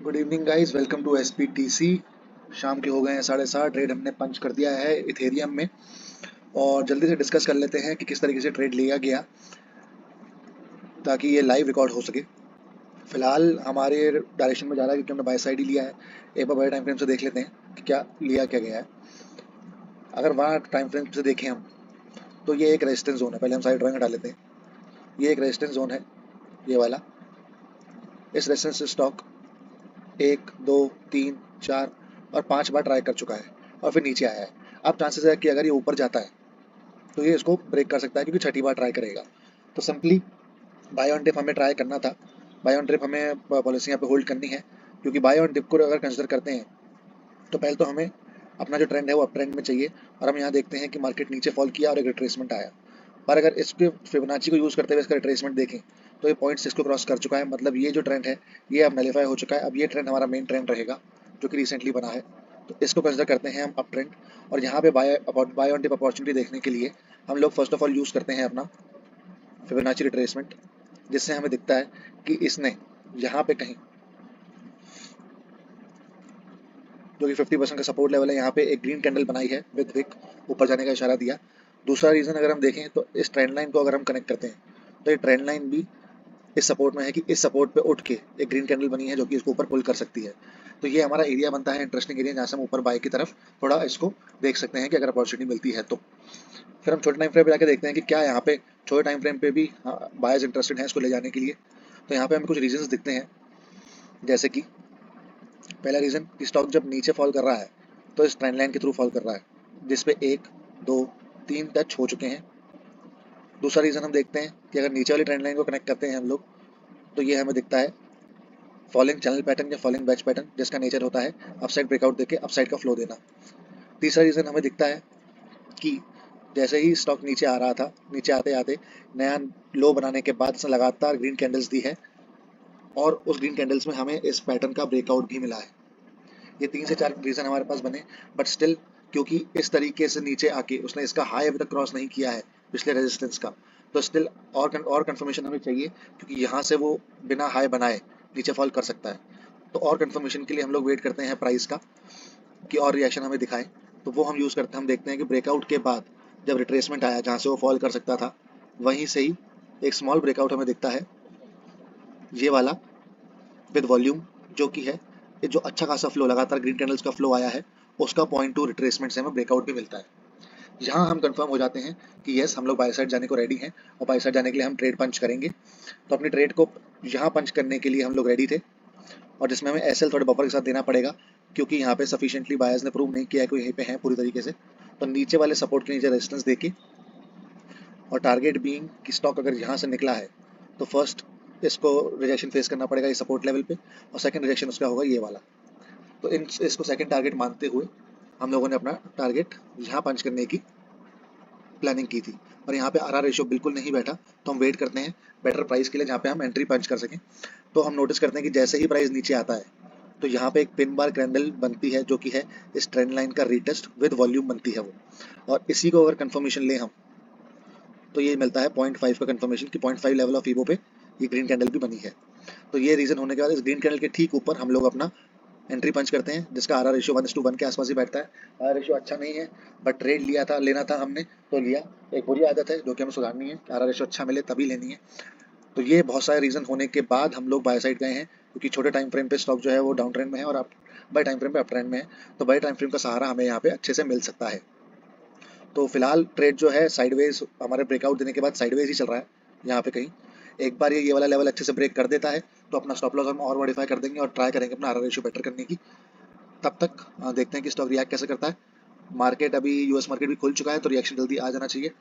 Good evening guys, welcome to SPTC. शाम के हो गए हैं 7:30। ट्रेड हमने पंच कर दिया है इथेरियम में और जल्दी से डिस्कस कर लेते हैं कि किस तरीके से ट्रेड लिया गया ताकि ये लाइव रिकॉर्ड हो सके। फिलहाल हमारे डायरेक्शन में जा रहा है क्योंकि हमने बाय साइड ही लिया है। एक बार बड़े टाइम फ्रेम से देख लेते हैं कि क्या लिया क्या गया है। अगर वहाँ टाइम फ्रेम से देखें हम तो ये एक रेजिस्टेंस जोन है। पहले हम साइड ड्राइंग हटा लेते हैं। ये एक रेजिस्टेंस जोन है, ये वाला। इस रेजिस्टेंस से स्टॉक 1 2 3 4 और 5 बार ट्राई कर चुका है और फिर नीचे आया है। अब चांसेस है कि अगर ये ऊपर जाता है तो ये इसको ब्रेक कर सकता है क्योंकि छठी बार ट्राई करेगा। तो सिंपली बाय ऑन डिप हमें ट्राई करना था। बाय ऑन डिप हमें पॉलिसी यहाँ पे होल्ड करनी है क्योंकि बाय ऑन डिप को अगर कंसिडर करते हैं तो पहले तो हमें अपना जो ट्रेंड है वो अप ट्रेंड में चाहिए। और हम यहाँ देखते हैं कि मार्केट नीचे फॉल किया और एक रिट्रेसमेंट आया। पर अगर इसके फिबोनाची को यूज़ करते हुए इसका रिट्रेसमेंट देखें तो ये पॉइंट 6 को क्रॉस कर चुका है। मतलब ये जो ट्रेंड है ये अब नलीफाई हो चुका है। अब ये ट्रेंड हमारा मेन ट्रेंड रहेगा जो कि रिसेंटली बना है। तो इसको कंसिडर करते हैं हम अप ट्रेंड। और यहाँ पे बाय ऑन डिप अपॉर्चुनिटी देखने के लिए हम लोग फर्स्ट ऑफ ऑल यूज़ करते हैं अपना फिबोनाची रिट्रेसमेंट, जिससे हमें दिखता है कि इसने यहाँ पे कहीं जो कि 50% का सपोर्ट लेवल है यहाँ पे एक ग्रीन कैंडल बनाई है विद विक ऊपर जाने का इशारा दिया। दूसरा रीज़न अगर हम देखें तो इस ट्रेंड लाइन को अगर हम कनेक्ट करते हैं तो ये ट्रेंड लाइन भी इस सपोर्ट में है कि इस सपोर्ट पे उठ के एक ग्रीन कैंडल बनी है जो कि इसको ऊपर पुल कर सकती है। तो ये हमारा एरिया बनता है, इंटरेस्टिंग एरिया, जहाँ से हम ऊपर बाय की तरफ थोड़ा इसको देख सकते हैं कि अगर अपॉर्चुनिटी मिलती है तो। फिर हम छोटे टाइम फ्रेम पे जाके देखते हैं कि क्या यहाँ पे छोटे टाइम फ्रेम पे भी बायर्स इंटरेस्टेड हैं इसको ले जाने के लिए। तो यहाँ पे हमें कुछ रीजंस दिखते हैं, जैसे कि पहला रीज़न कि स्टॉक जब नीचे फॉल कर रहा है तो इस ट्रेंड लाइन के थ्रू फॉल कर रहा है जिसपे 1 2 3 टच हो चुके हैं। दूसरा रीज़न हम देखते हैं कि अगर नीचे वाली ट्रेंड लाइन को कनेक्ट करते हैं हम लोग तो ये हमें दिखता है फॉलिंग चैनल पैटर्न या फॉलिंग बैच पैटर्न, जिसका नेचर होता है अपसाइड ब्रेकआउट देके अपसाइड का फ्लो देना। तीसरा रीज़न हमें दिखता है कि जैसे ही स्टॉक नीचे आ रहा था, नीचे आते आते नया लो बनाने के बाद इसने लगातार ग्रीन कैंडल्स दी है और उस ग्रीन कैंडल्स में हमें इस पैटर्न का ब्रेकआउट भी मिला है। ये 3 से 4 रीज़न हमारे पास बने, बट स्टिल क्योंकि इस तरीके से नीचे आके उसने इसका हाई अभी तक क्रॉस नहीं किया है पिछले रेजिस्टेंस का, तो स्टिल और कंफर्मेशन हमें चाहिए क्योंकि यहाँ से वो बिना हाई बनाए नीचे फॉल कर सकता है। तो और कंफर्मेशन के लिए हम लोग वेट करते हैं प्राइस का कि और रिएक्शन हमें दिखाए। तो वो हम यूज़ करते हैं, हम देखते हैं कि ब्रेकआउट के बाद जब रिट्रेसमेंट आया जहाँ से वो फॉल कर सकता था, वहीं से ही एक स्मॉल ब्रेकआउट हमें दिखता है, ये वाला विद वॉल्यूम, जो कि है ये जो अच्छा खासा फ्लो लगातार ग्रीन कैंडल्स का फ्लो आया है उसका पॉइंट टू रिट्रेसमेंट से हमें ब्रेकआउट भी मिलता है। यहाँ हम कंफर्म हो जाते हैं कि यस, हम लोग बाय साइड जाने को रेडी हैं और बाय साइड जाने के लिए हम ट्रेड पंच करेंगे। तो अपनी ट्रेड को यहाँ पंच करने के लिए हम लोग रेडी थे और जिसमें हमें एसएल थोड़े बफर के साथ देना पड़ेगा क्योंकि यहाँ पे सफिशिएंटली बायर्स ने प्रूव नहीं किया है कि यहीं पे हैं पूरी तरीके से। तो नीचे वाले सपोर्ट के नीचे रेजिस्टेंस देके और टारगेट बीइंग कि स्टॉक अगर यहाँ से निकला है तो फर्स्ट इसको रिजेक्शन फेस करना पड़ेगा इस सपोर्ट लेवल पे और सेकंड रिजेक्शन उसका होगा ये वाला। तो इसको सेकंड टारगेट मानते हुए हम लोगों ने अपना टारगेट यहाँ पंच करने की प्लानिंग की थी। और यहाँ पे आरआर रेशियो बिल्कुल नहीं बैठा, तो हम वेट करते हैं बेटर प्राइस के लिए जहाँ पे हम एंट्री पंच कर सकें। तो हम नोटिस करते हैं कि जैसे ही प्राइस नीचे आता है तो यहाँ पे एक पिन बार कैंडल बनती है जो कि है इस ट्रेंड लाइन का रीटेस्ट विद वॉल्यूम बनती है वो। और इसी को अगर कंफर्मेशन लें हम तो ये मिलता है 0.5 का कंफर्मेशन कि 0.5 लेवल ऑफ ईवो पे ये ग्रीन कैंडल भी बनी है। तो ये रीजन होने के बाद इस ग्रीन कैंडल के ठीक ऊपर हम लोग अपना एंट्री पंच करते हैं जिसका आर रेशियो 1:1 के आसपास ही बैठता है। आर रेशियो अच्छा नहीं है बट ट्रेड लेना था हमने तो लिया। एक बुरी आदत है जो कि हमें सुधारनी है, आर रेशियो अच्छा मिले तभी लेनी है। तो ये बहुत सारे रीजन होने के बाद हम लोग बाय साइड गए हैं क्योंकि छोटे टाइम फ्रेम पे स्टॉक जो है वो डाउन ट्रेंड में है और अप बाय टाइम फ्रेम पे अप ट्रेंड में है। तो बाय टाइम फ्रेम का सहारा हमें यहाँ पे अच्छे से मिल सकता है। तो फिलहाल ट्रेड जो है साइडवेज हमारे ब्रेकआउट देने के बाद साइडवेज ही चल रहा है। यहाँ पे कहीं एक बार ये वाला लेवल अच्छे से ब्रेक कर देता है तो अपना स्टॉप लॉस हम और मॉडिफाई कर देंगे और ट्राई करेंगे अपना आर रेशियो बेटर करने की। तब तक देखते हैं कि स्टॉक रिएक्ट कैसे करता है। मार्केट अभी यूएस मार्केट भी खुल चुका है तो रिएक्शन जल्दी आ जाना चाहिए।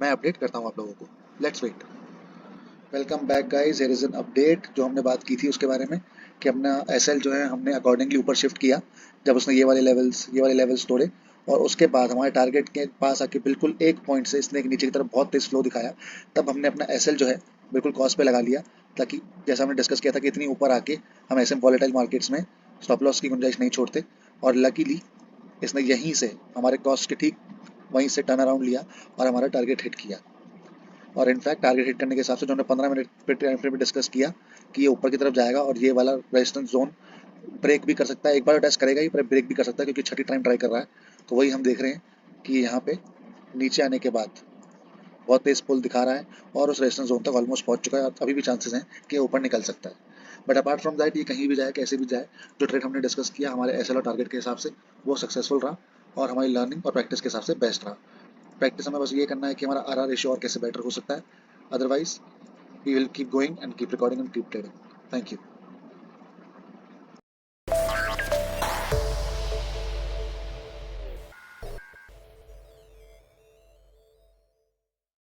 मैं अपडेट करता हूँ आप लोगों को। Let's wait. Welcome back guys, here is an update जो हमने बात की थी उसके बारे में कि अपना एसएल जो है हमने अकॉर्डिंगली ऊपर शिफ्ट किया जब उसने ये वाले लेवल्स तोड़े। और उसके बाद हमारे टारगेट के पास आके बिल्कुल एक पॉइंट से इसने एक नीचे की तरफ बहुत तेज फ्लो दिखाया। तब हमने अपना एसएल जो है बिल्कुल कॉस्ट पे लगा लिया ताकि जैसा हमने डिस्कस किया था कि इतनी ऊपर आके हम ऐसे वॉलेटाइल मार्केट्स में स्टॉप लॉस की गुंजाइश नहीं छोड़ते। और लकीली इसने यहीं से हमारे कॉस्ट के ठीक वहीं से टर्न अराउंड लिया और हमारा टारगेट हिट किया। और इनफैक्ट टारगेट हिट करने के हिसाब से जो हमने 15 मिनट पे टाइम फ्रेम पे डिस्कस किया कि ये ऊपर की तरफ जाएगा और ये वाला रेजिस्टेंस जोन ब्रेक भी कर सकता है, एक बार टेस्ट करेगा ही पर ब्रेक भी कर सकता है क्योंकि छठी टाइम ट्राई कर रहा है। तो वही हम देख रहे हैं कि यहाँ पे नीचे आने के बाद बहुत तेज पुल दिखा रहा है और उस रेजिस्टेंस जोन तक ऑलमोस्ट पहुंच चुका है। अभी भी चांसेस हैं कि ये ऊपर निकल सकता है। बट अपार्ट फ्रॉम दैट ये कहीं भी जाए कैसे भी जाए, जो ट्रेड हमने डिस्कस किया हमारे एस और टारगेट के हिसाब से वो सक्सेसफुल रहा और हमारी लर्निंग और प्रैक्टिस के हिसाब से बेस्ट रहा। प्रैक्टिस हमें बस ये करना है कि हमारा आर रेशियो और कैसे बेटर हो सकता है। Otherwise we will keep going and keep recording and keep trading. Thank you.